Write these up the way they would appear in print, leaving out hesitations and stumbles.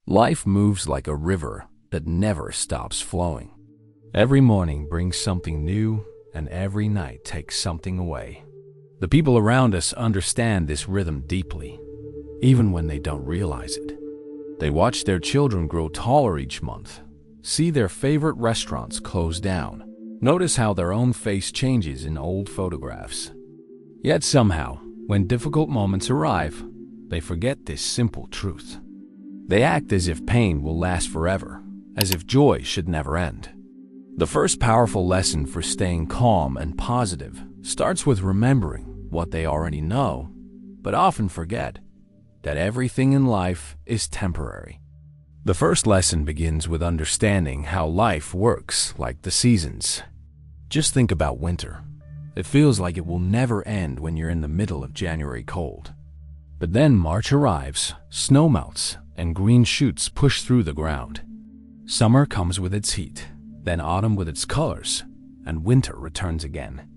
Life moves like a river that never stops flowing. Every morning brings something new, and every night takes something away. The people around us understand this rhythm deeply, even when they don't realize it. They watch their children grow taller each month, see their favorite restaurants close down, notice how their own face changes in old photographs. Yet somehow, when difficult moments arrive, they forget this simple truth. They act as if pain will last forever, as if joy should never end. The first powerful lesson for staying calm and positive starts with remembering what they already know, but often forget: that everything in life is temporary. The first lesson begins with understanding how life works like the seasons. Just think about winter. It feels like it will never end when you're in the middle of January cold. But then March arrives, snow melts, and green shoots push through the ground. Summer comes with its heat, then autumn with its colors, and winter returns again.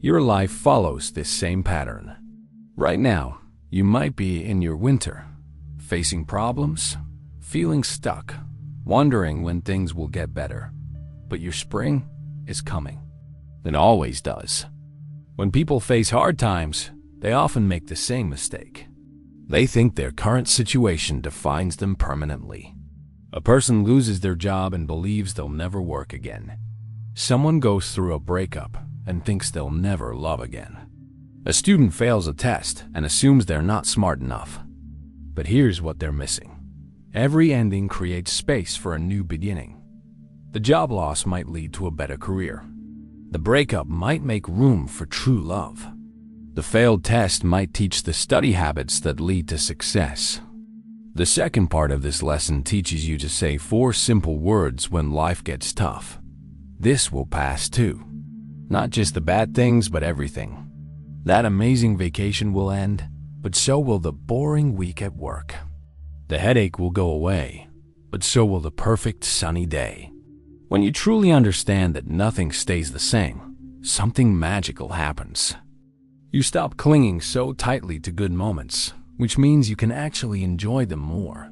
Your life follows this same pattern. Right now, you might be in your winter, facing problems, feeling stuck, wondering when things will get better. But your spring is coming. It always does. When people face hard times, they often make the same mistake. They think their current situation defines them permanently. A person loses their job and believes they'll never work again. Someone goes through a breakup and thinks they'll never love again. A student fails a test and assumes they're not smart enough. But here's what they're missing. Every ending creates space for a new beginning. The job loss might lead to a better career. The breakup might make room for true love. The failed test might teach the study habits that lead to success. The second part of this lesson teaches you to say 4 simple words when life gets tough. This will pass too. Not just the bad things, but everything. That amazing vacation will end, but so will the boring week at work. The headache will go away, but so will the perfect sunny day. When you truly understand that nothing stays the same, something magical happens. You stop clinging so tightly to good moments, which means you can actually enjoy them more.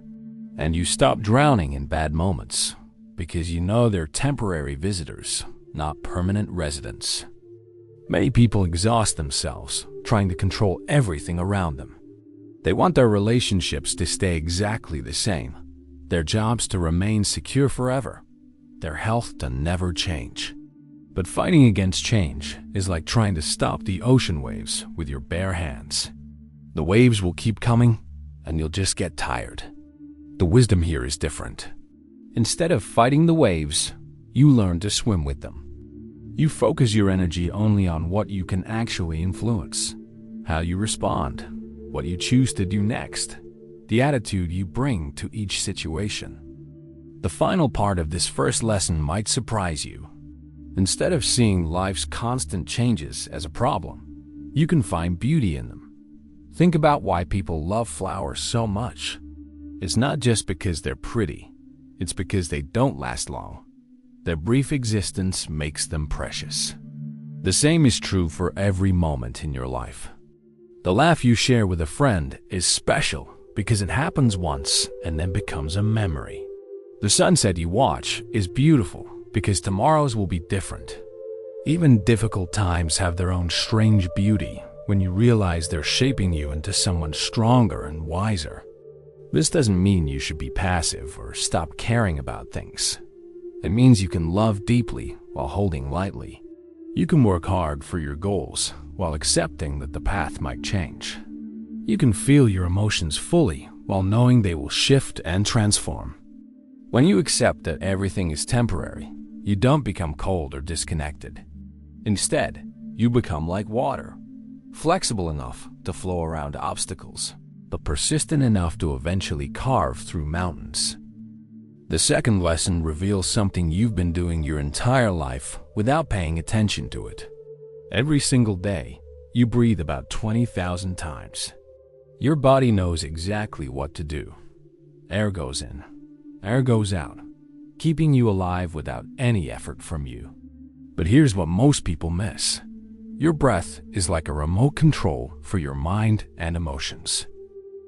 And you stop drowning in bad moments, because you know they're temporary visitors, not permanent residents. Many people exhaust themselves trying to control everything around them. They want their relationships to stay exactly the same, their jobs to remain secure forever, their health to never change. But fighting against change is like trying to stop the ocean waves with your bare hands. The waves will keep coming, and you'll just get tired. The wisdom here is different. Instead of fighting the waves, you learn to swim with them. You focus your energy only on what you can actually influence: how you respond, what you choose to do next, the attitude you bring to each situation. The final part of this first lesson might surprise you. Instead of seeing life's constant changes as a problem, you can find beauty in them. Think about why people love flowers so much. It's not just because they're pretty. It's because they don't last long. Their brief existence makes them precious. The same is true for every moment in your life. The laugh you share with a friend is special because it happens once and then becomes a memory. The sunset you watch is beautiful because tomorrow's will be different. Even difficult times have their own strange beauty when you realize they're shaping you into someone stronger and wiser. This doesn't mean you should be passive or stop caring about things. It means you can love deeply while holding lightly. You can work hard for your goals while accepting that the path might change. You can feel your emotions fully while knowing they will shift and transform. When you accept that everything is temporary, you don't become cold or disconnected. Instead, you become like water, flexible enough to flow around obstacles, but persistent enough to eventually carve through mountains. The second lesson reveals something you've been doing your entire life without paying attention to it. Every single day, you breathe about 20,000 times. Your body knows exactly what to do. Air goes in, air goes out, keeping you alive without any effort from you. But here's what most people miss. Your breath is like a remote control for your mind and emotions.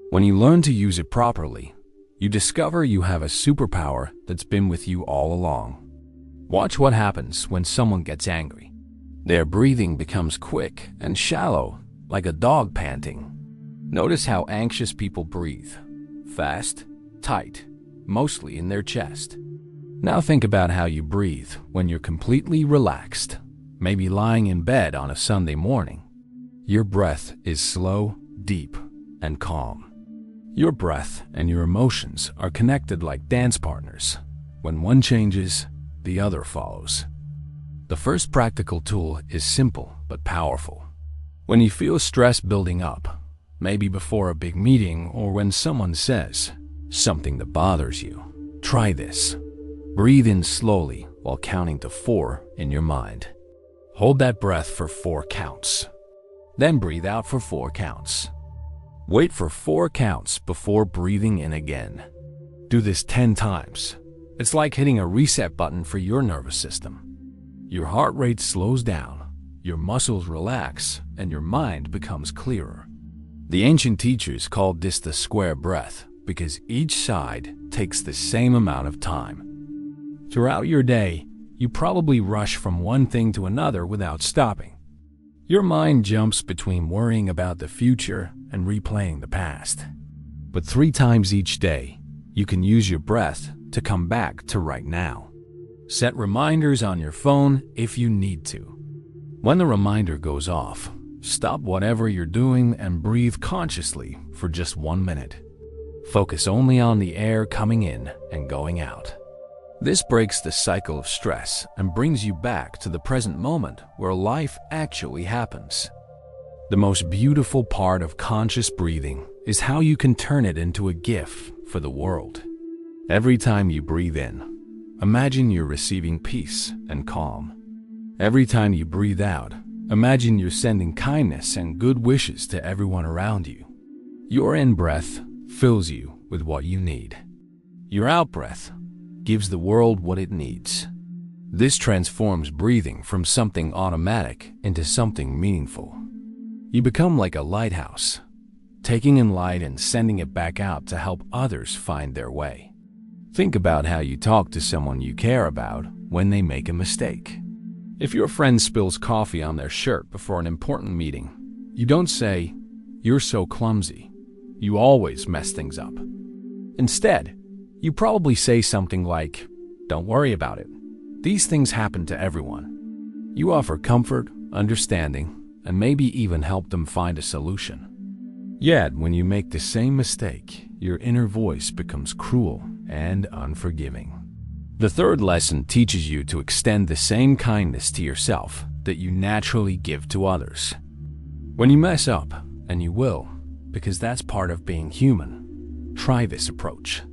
When you learn to use it properly, You discover you have a superpower that's been with you all along. Watch what happens when someone gets angry. Their breathing becomes quick and shallow, like a dog panting. Notice how anxious people breathe. Fast, tight, mostly in their chest. Now think about how you breathe when you're completely relaxed, maybe lying in bed on a Sunday morning. Your breath is slow, deep, and calm. Your breath and your emotions are connected like dance partners. When one changes, the other follows. The first practical tool is simple but powerful. When you feel stress building up, maybe before a big meeting or when someone says something that bothers you, try this. Breathe in slowly while counting to 4 in your mind. Hold that breath for 4 counts. Then breathe out for 4 counts. Wait for 4 counts before breathing in again. Do this 10 times. It's like hitting a reset button for your nervous system. Your heart rate slows down, your muscles relax, and your mind becomes clearer. The ancient teachers called this the square breath because each side takes the same amount of time. Throughout your day, you probably rush from one thing to another without stopping. Your mind jumps between worrying about the future and replaying the past. But 3 times each day, you can use your breath to come back to right now. Set reminders on your phone if you need to. When the reminder goes off, stop whatever you're doing and breathe consciously for just 1 minute. Focus only on the air coming in and going out. This breaks the cycle of stress and brings you back to the present moment where life actually happens. The most beautiful part of conscious breathing is how you can turn it into a gift for the world. Every time you breathe in, imagine you're receiving peace and calm. Every time you breathe out, imagine you're sending kindness and good wishes to everyone around you. Your in-breath fills you with what you need. Your out-breath gives the world what it needs. This transforms breathing from something automatic into something meaningful. You become like a lighthouse, taking in light and sending it back out to help others find their way. Think about how you talk to someone you care about when they make a mistake. If your friend spills coffee on their shirt before an important meeting, you don't say, "You're so clumsy. You always mess things up." Instead, you probably say something like, "Don't worry about it. These things happen to everyone." You offer comfort, understanding, and maybe even help them find a solution. Yet, when you make the same mistake, your inner voice becomes cruel and unforgiving. The third lesson teaches you to extend the same kindness to yourself that you naturally give to others. When you mess up, and you will, because that's part of being human, try this approach.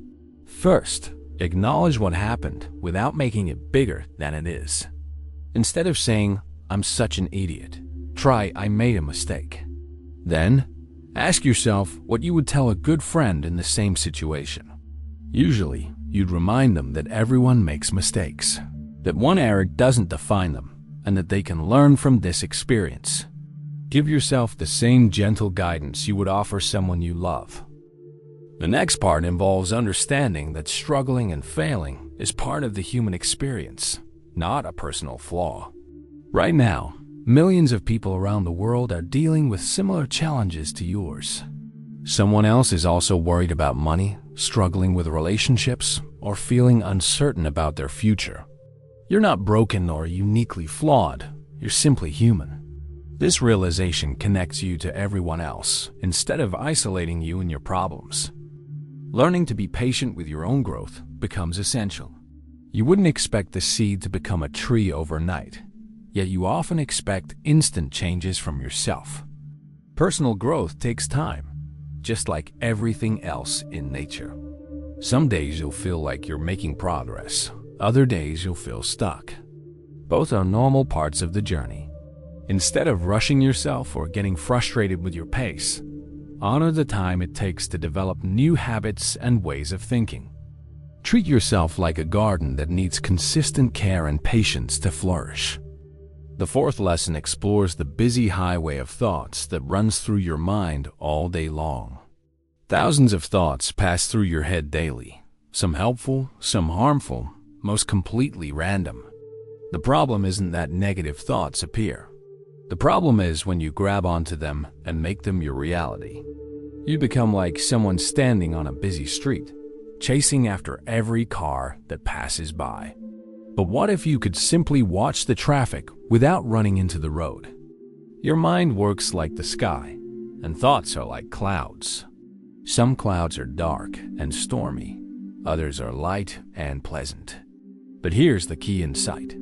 First, acknowledge what happened without making it bigger than it is. Instead of saying, "I'm such an idiot," try, "I made a mistake." Then, ask yourself what you would tell a good friend in the same situation. Usually, you'd remind them that everyone makes mistakes, that one error doesn't define them, and that they can learn from this experience. Give yourself the same gentle guidance you would offer someone you love. The next part involves understanding that struggling and failing is part of the human experience, not a personal flaw. Right now, millions of people around the world are dealing with similar challenges to yours. Someone else is also worried about money, struggling with relationships, or feeling uncertain about their future. You're not broken or uniquely flawed, you're simply human. This realization connects you to everyone else instead of isolating you and your problems. Learning to be patient with your own growth becomes essential. You wouldn't expect the seed to become a tree overnight, yet you often expect instant changes from yourself. Personal growth takes time, just like everything else in nature. Some days you'll feel like you're making progress, other days you'll feel stuck. Both are normal parts of the journey. Instead of rushing yourself or getting frustrated with your pace, honor the time it takes to develop new habits and ways of thinking. Treat yourself like a garden that needs consistent care and patience to flourish. The fourth lesson explores the busy highway of thoughts that runs through your mind all day long. Thousands of thoughts pass through your head daily, some helpful, some harmful, most completely random. The problem isn't that negative thoughts appear. The problem is when you grab onto them and make them your reality. You become like someone standing on a busy street, chasing after every car that passes by. But what if you could simply watch the traffic without running into the road? Your mind works like the sky, and thoughts are like clouds. Some clouds are dark and stormy, others are light and pleasant. But here's the key insight.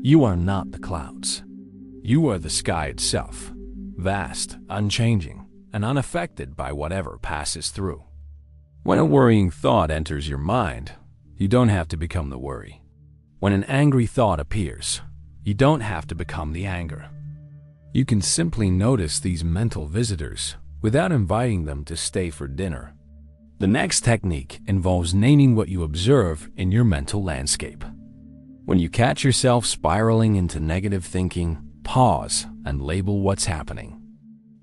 You are not the clouds. You are the sky itself, vast, unchanging, and unaffected by whatever passes through. When a worrying thought enters your mind, you don't have to become the worry. When an angry thought appears, you don't have to become the anger. You can simply notice these mental visitors without inviting them to stay for dinner. The next technique involves naming what you observe in your mental landscape. When you catch yourself spiraling into negative thinking, pause and label what's happening.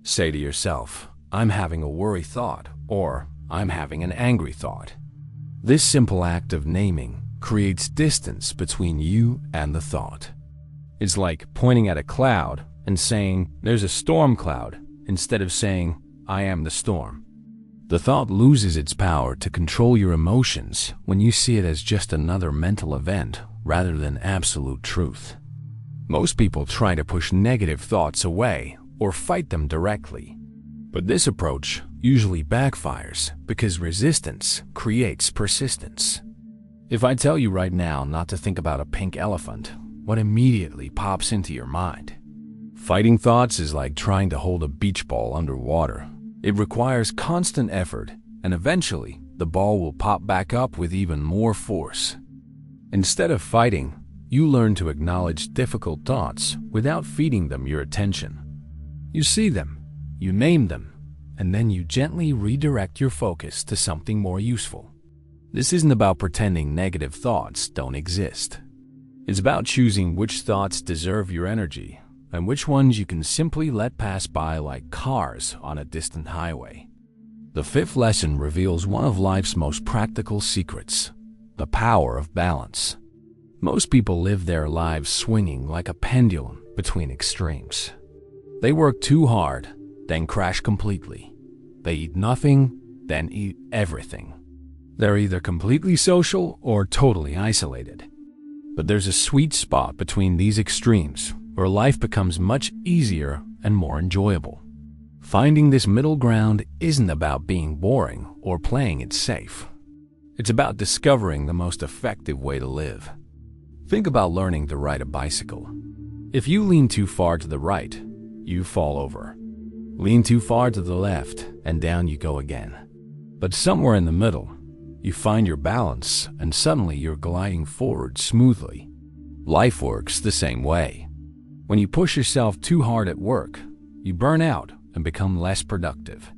Say to yourself, I'm having a worry thought, or I'm having an angry thought. This simple act of naming creates distance between you and the thought. It's like pointing at a cloud and saying, there's a storm cloud, instead of saying, I am the storm. The thought loses its power to control your emotions when you see it as just another mental event rather than absolute truth. Most people try to push negative thoughts away or fight them directly. But this approach usually backfires because resistance creates persistence. If I tell you right now not to think about a pink elephant, what immediately pops into your mind? Fighting thoughts is like trying to hold a beach ball underwater. It requires constant effort, and eventually the ball will pop back up with even more force. Instead of fighting, you learn to acknowledge difficult thoughts without feeding them your attention. You see them, you name them, and then you gently redirect your focus to something more useful. This isn't about pretending negative thoughts don't exist. It's about choosing which thoughts deserve your energy and which ones you can simply let pass by like cars on a distant highway. The fifth lesson reveals one of life's most practical secrets: the power of balance. Most people live their lives swinging like a pendulum between extremes. They work too hard, then crash completely. They eat nothing, then eat everything. They're either completely social or totally isolated. But there's a sweet spot between these extremes where life becomes much easier and more enjoyable. Finding this middle ground isn't about being boring or playing it safe. It's about discovering the most effective way to live. Think about learning to ride a bicycle. If you lean too far to the right, you fall over. Lean too far to the left, and down you go again. But somewhere in the middle, you find your balance, and suddenly you're gliding forward smoothly. Life works the same way. When you push yourself too hard at work, you burn out and become less productive.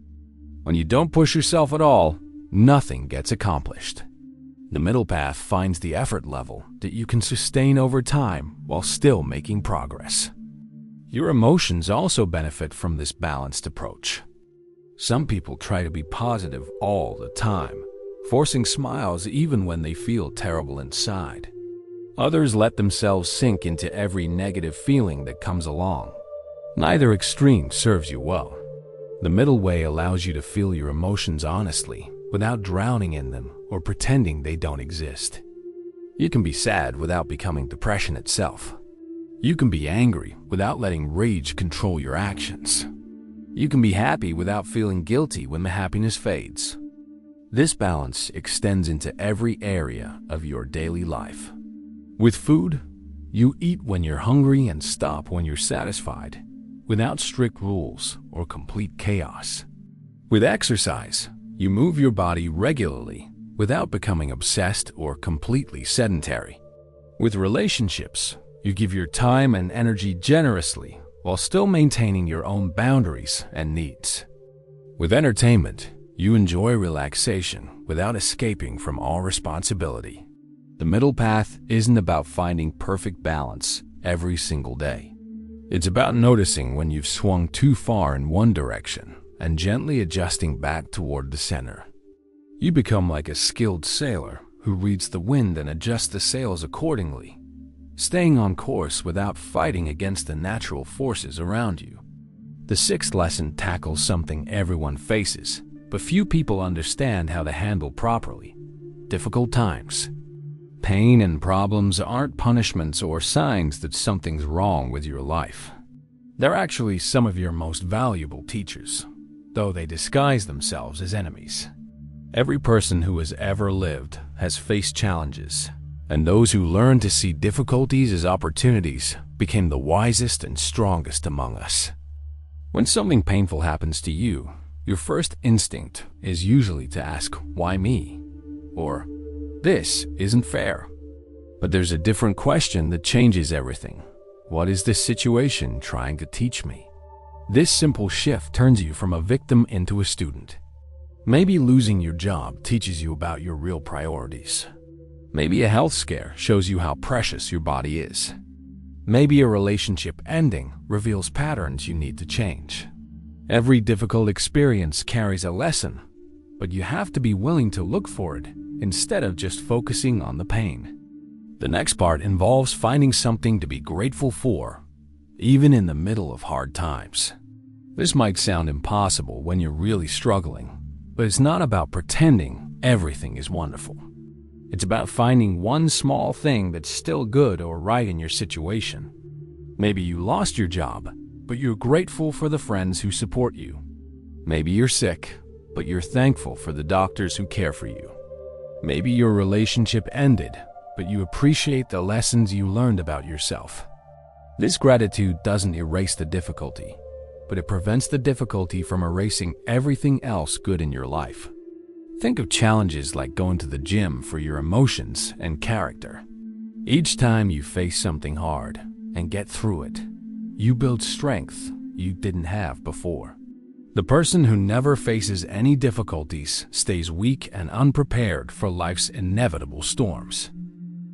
When you don't push yourself at all, nothing gets accomplished. The middle path finds the effort level that you can sustain over time while still making progress. Your emotions also benefit from this balanced approach. Some people try to be positive all the time, forcing smiles even when they feel terrible inside. Others let themselves sink into every negative feeling that comes along. Neither extreme serves you well. The middle way allows you to feel your emotions honestly, without drowning in them or pretending they don't exist. You can be sad without becoming depression itself. You can be angry without letting rage control your actions. You can be happy without feeling guilty when the happiness fades. This balance extends into every area of your daily life. With food, you eat when you're hungry and stop when you're satisfied, without strict rules or complete chaos. With exercise, you move your body regularly without becoming obsessed or completely sedentary. With relationships, you give your time and energy generously while still maintaining your own boundaries and needs. With entertainment, you enjoy relaxation without escaping from all responsibility. The middle path isn't about finding perfect balance every single day. It's about noticing when you've swung too far in one direction and gently adjusting back toward the center. You become like a skilled sailor who reads the wind and adjusts the sails accordingly, staying on course without fighting against the natural forces around you. The sixth lesson tackles something everyone faces, but few people understand how to handle properly: difficult times. Pain and problems aren't punishments or signs that something's wrong with your life. They're actually some of your most valuable teachers, though they disguise themselves as enemies. Every person who has ever lived has faced challenges, and those who learn to see difficulties as opportunities became the wisest and strongest among us. When something painful happens to you, your first instinct is usually to ask, "Why me?" or "This isn't fair." But there's a different question that changes everything. What is this situation trying to teach me? This simple shift turns you from a victim into a student. Maybe losing your job teaches you about your real priorities. Maybe a health scare shows you how precious your body is. Maybe a relationship ending reveals patterns you need to change. Every difficult experience carries a lesson, but you have to be willing to look for it instead of just focusing on the pain. The next part involves finding something to be grateful for, even in the middle of hard times. This might sound impossible when you're really struggling, but it's not about pretending everything is wonderful. It's about finding one small thing that's still good or right in your situation. Maybe you lost your job, but you're grateful for the friends who support you. Maybe you're sick, but you're thankful for the doctors who care for you. Maybe your relationship ended, but you appreciate the lessons you learned about yourself. This gratitude doesn't erase the difficulty, but it prevents the difficulty from erasing everything else good in your life. Think of challenges like going to the gym for your emotions and character. Each time you face something hard and get through it, you build strength you didn't have before. The person who never faces any difficulties stays weak and unprepared for life's inevitable storms.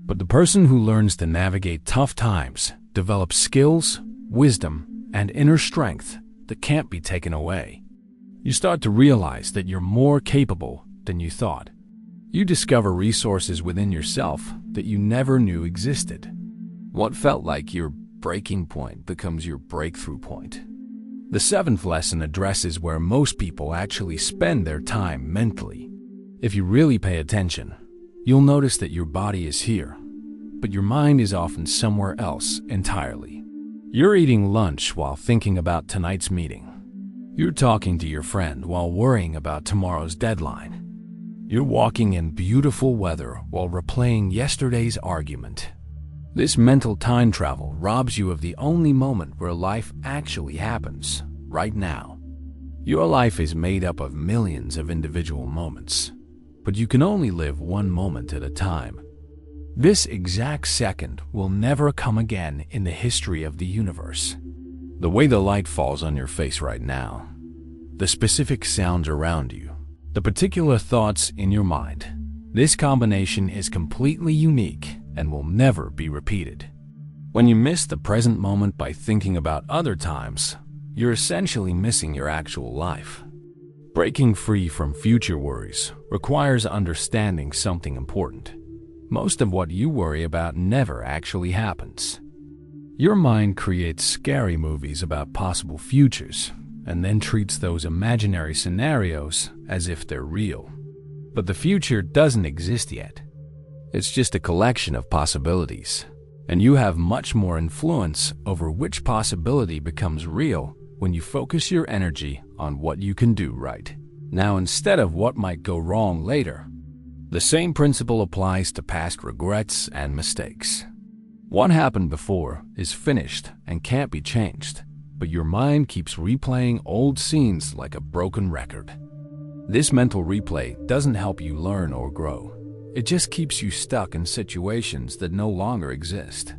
But the person who learns to navigate tough times develops skills, wisdom, and inner strength that can't be taken away. You start to realize that you're more capable than you thought. You discover resources within yourself that you never knew existed. What felt like your breaking point becomes your breakthrough point. The seventh lesson addresses where most people actually spend their time mentally. If you really pay attention, you'll notice that your body is here, but your mind is often somewhere else entirely. You're eating lunch while thinking about tonight's meeting. You're talking to your friend while worrying about tomorrow's deadline. You're walking in beautiful weather while replaying yesterday's argument. This mental time travel robs you of the only moment where life actually happens, right now. Your life is made up of millions of individual moments, but you can only live one moment at a time. This exact second will never come again in the history of the universe. The way the light falls on your face right now, the specific sounds around you, the particular thoughts in your mind, this combination is completely unique and will never be repeated. When you miss the present moment by thinking about other times, you're essentially missing your actual life. Breaking free from future worries requires understanding something important. Most of what you worry about never actually happens. Your mind creates scary movies about possible futures and then treats those imaginary scenarios as if they're real. But the future doesn't exist yet. It's just a collection of possibilities, and you have much more influence over which possibility becomes real when you focus your energy on what you can do right now instead of what might go wrong later. The same principle applies to past regrets and mistakes. What happened before is finished and can't be changed, but your mind keeps replaying old scenes like a broken record. This mental replay doesn't help you learn or grow. It just keeps you stuck in situations that no longer exist.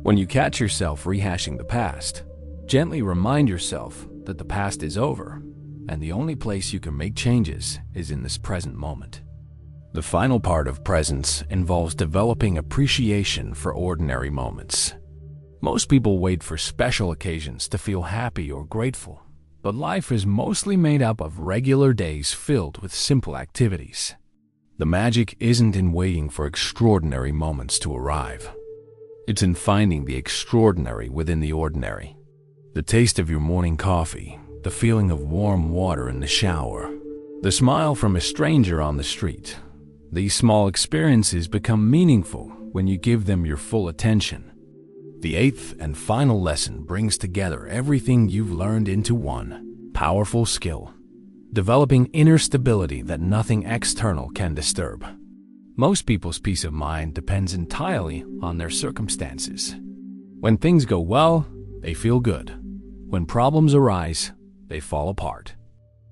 When you catch yourself rehashing the past, gently remind yourself that the past is over, and the only place you can make changes is in this present moment. The final part of presence involves developing appreciation for ordinary moments. Most people wait for special occasions to feel happy or grateful, but life is mostly made up of regular days filled with simple activities. The magic isn't in waiting for extraordinary moments to arrive. It's in finding the extraordinary within the ordinary. The taste of your morning coffee, the feeling of warm water in the shower, the smile from a stranger on the street. These small experiences become meaningful when you give them your full attention. The eighth and final lesson brings together everything you've learned into one powerful skill: developing inner stability that nothing external can disturb. Most people's peace of mind depends entirely on their circumstances. When things go well, they feel good. When problems arise, they fall apart.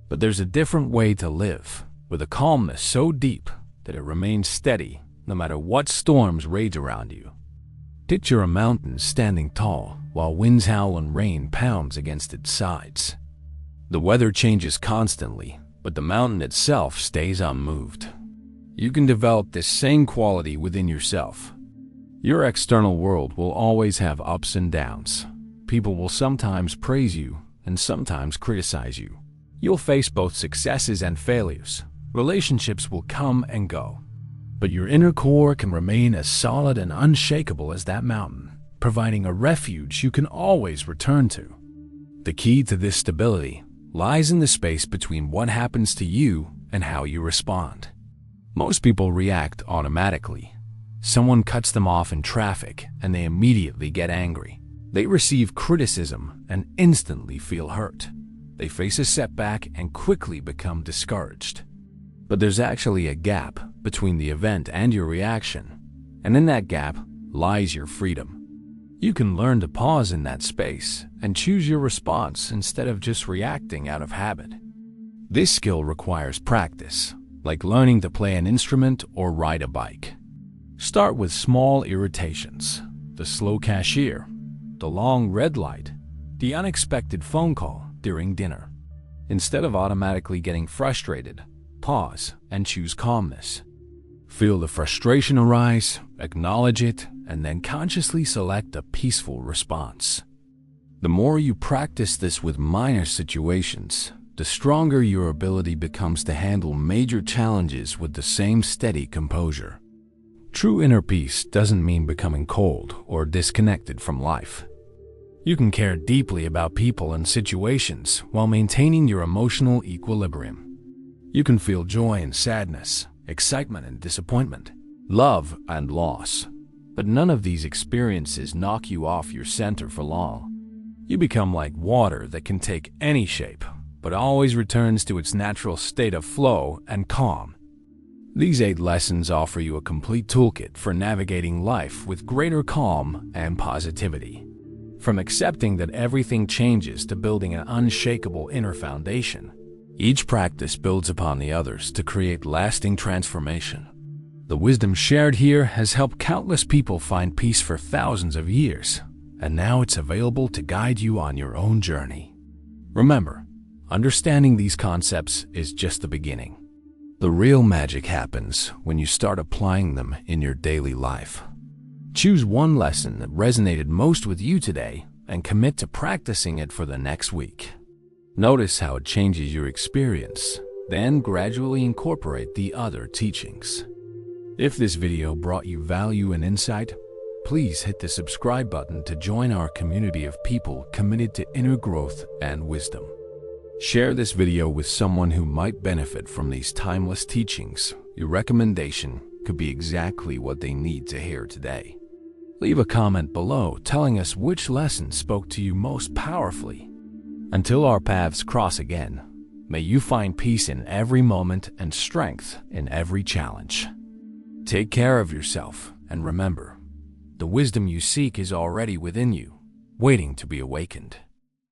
But there's a different way to live, with a calmness so deep that it remains steady no matter what storms rage around you. Picture a mountain standing tall while winds howl and rain pounds against its sides. The weather changes constantly, but the mountain itself stays unmoved. You can develop this same quality within yourself. Your external world will always have ups and downs. People will sometimes praise you and sometimes criticize you. You'll face both successes and failures. Relationships will come and go. But your inner core can remain as solid and unshakable as that mountain, providing a refuge you can always return to. The key to this stability lies in the space between what happens to you and how you respond. Most people react automatically. Someone cuts them off in traffic and they immediately get angry. They receive criticism and instantly feel hurt. They face a setback and quickly become discouraged. But there's actually a gap between the event and your reaction, and in that gap lies your freedom. You can learn to pause in that space and choose your response instead of just reacting out of habit. This skill requires practice, like learning to play an instrument or ride a bike. Start with small irritations: the slow cashier, the long red light, the unexpected phone call during dinner. Instead of automatically getting frustrated, pause and choose calmness. Feel the frustration arise, acknowledge it, and then consciously select a peaceful response. The more you practice this with minor situations, the stronger your ability becomes to handle major challenges with the same steady composure. True inner peace doesn't mean becoming cold or disconnected from life. You can care deeply about people and situations while maintaining your emotional equilibrium. You can feel joy and sadness, excitement and disappointment, love and loss. But none of these experiences knock you off your center for long. You become like water that can take any shape, but always returns to its natural state of flow and calm. These 8 lessons offer you a complete toolkit for navigating life with greater calm and positivity. From accepting that everything changes to building an unshakable inner foundation, each practice builds upon the others to create lasting transformation. The wisdom shared here has helped countless people find peace for thousands of years, and now it's available to guide you on your own journey. Remember, understanding these concepts is just the beginning. The real magic happens when you start applying them in your daily life. Choose one lesson that resonated most with you today and commit to practicing it for the next week. Notice how it changes your experience, then gradually incorporate the other teachings. If this video brought you value and insight, please hit the subscribe button to join our community of people committed to inner growth and wisdom. Share this video with someone who might benefit from these timeless teachings. Your recommendation could be exactly what they need to hear today. Leave a comment below telling us which lesson spoke to you most powerfully. Until our paths cross again, may you find peace in every moment and strength in every challenge. Take care of yourself, and remember, the wisdom you seek is already within you, waiting to be awakened.